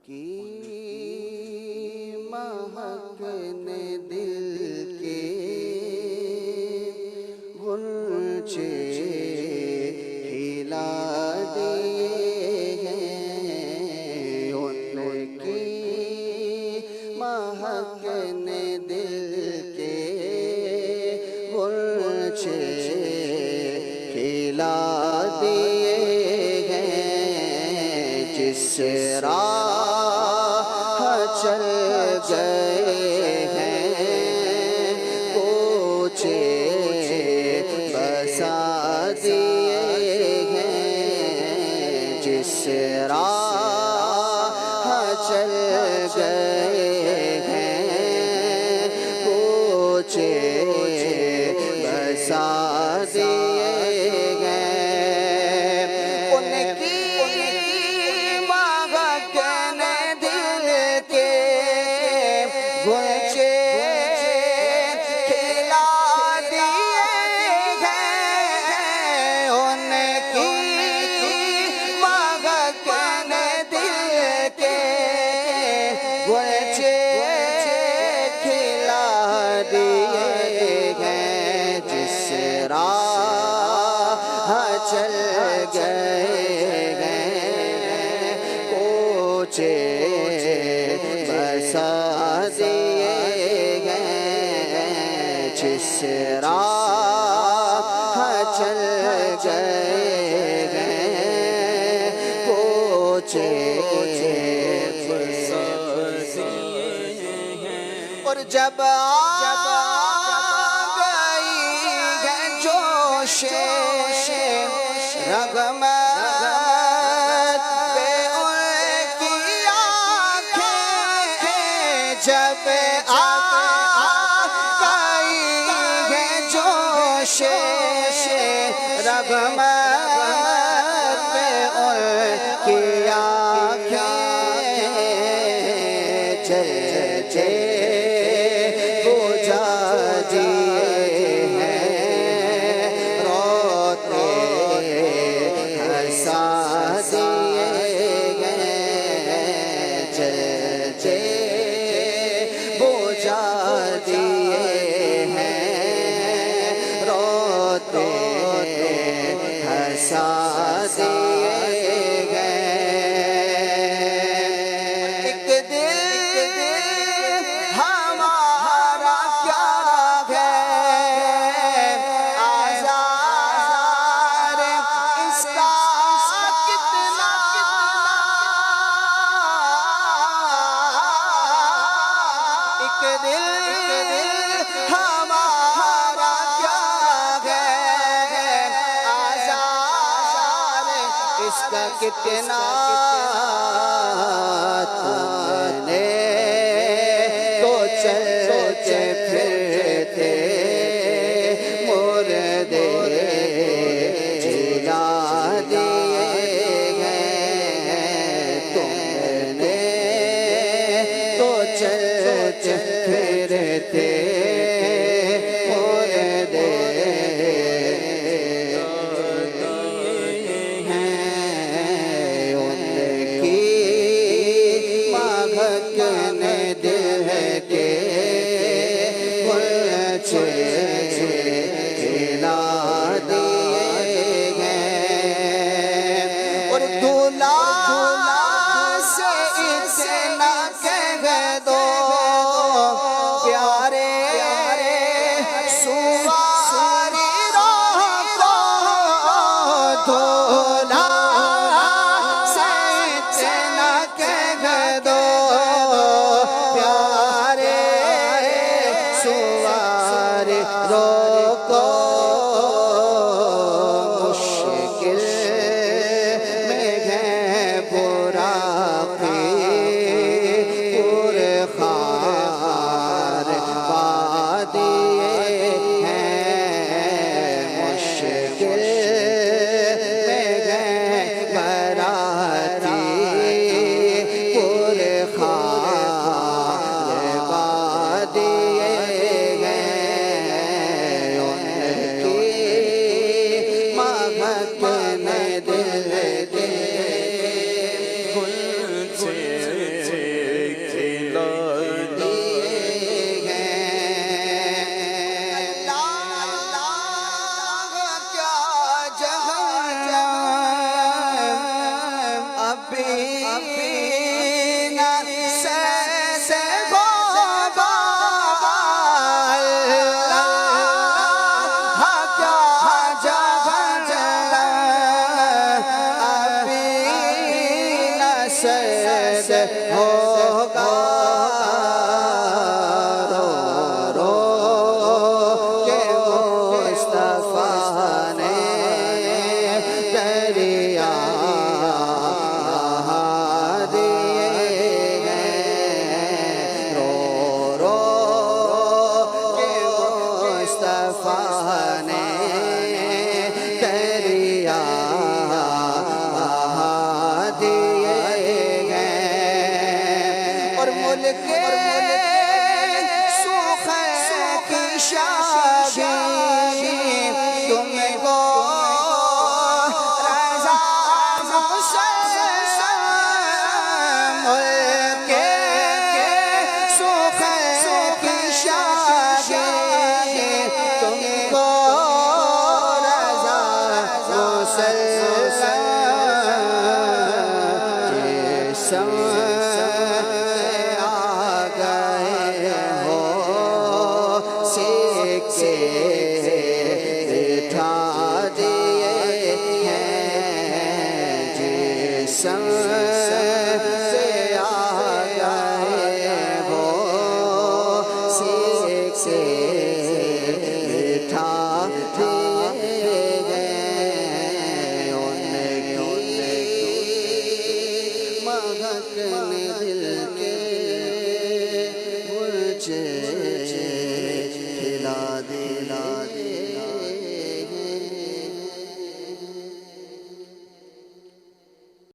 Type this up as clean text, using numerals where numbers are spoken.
کی مہک نے دل کے غنچے کھلا دیے ہیں، ان کی مہک نے دل کے غنچے کھلا دیے ہیں، جس راہ چل گئے ہیں کوچے بسا دیے ہیں، جس راہ چل گئے ہیں کوچے بسا دیے چل گئے ہیں کوچے بسا دیے ہیں، جس راہ چل گئے ہیں کوچے بسا دیے ہیں، اور جب رغمت پہ ان کی آنکھیں، جب آئی ہے جوش رغمت پہ ان کی آنکھیں، چلچے بجھا دیے ہیں، روتے ہنسا دیے ہیں، چلچے بجھا دیے ہیں، روتے ہنسا دیے ہیں، ایک دل ہمارا کیا ہے آزار اس کا کتنا، ایک دل ہمارا کیا ہے آزار اس کا کتنا، تم نے تو چلتے پھرتے مردے جلا دیے ہیں، تم نے تو چلتے پھرتے مردے ہیں، ان کی مہک نے دل کے غنچے کھلا دیے ہیں، اور دھولا سے اتنا کہہ دو پیارے سواری راہ کو، دھولا سے اتنا کہہ دو پیارے سواری روکو، مشکل میں ہے براقی خار پا دیے ہیں، مشکل میں گئے براتی پورے ہوگا رو رو کہ مصطفیٰ نے دریا دیے ہیں رو رو کہ مصطفیٰ نے دریا ملک سوخ کی شادی تم کو رضا مسلم ملک سوخ کی شادی تم کو رضا مسلم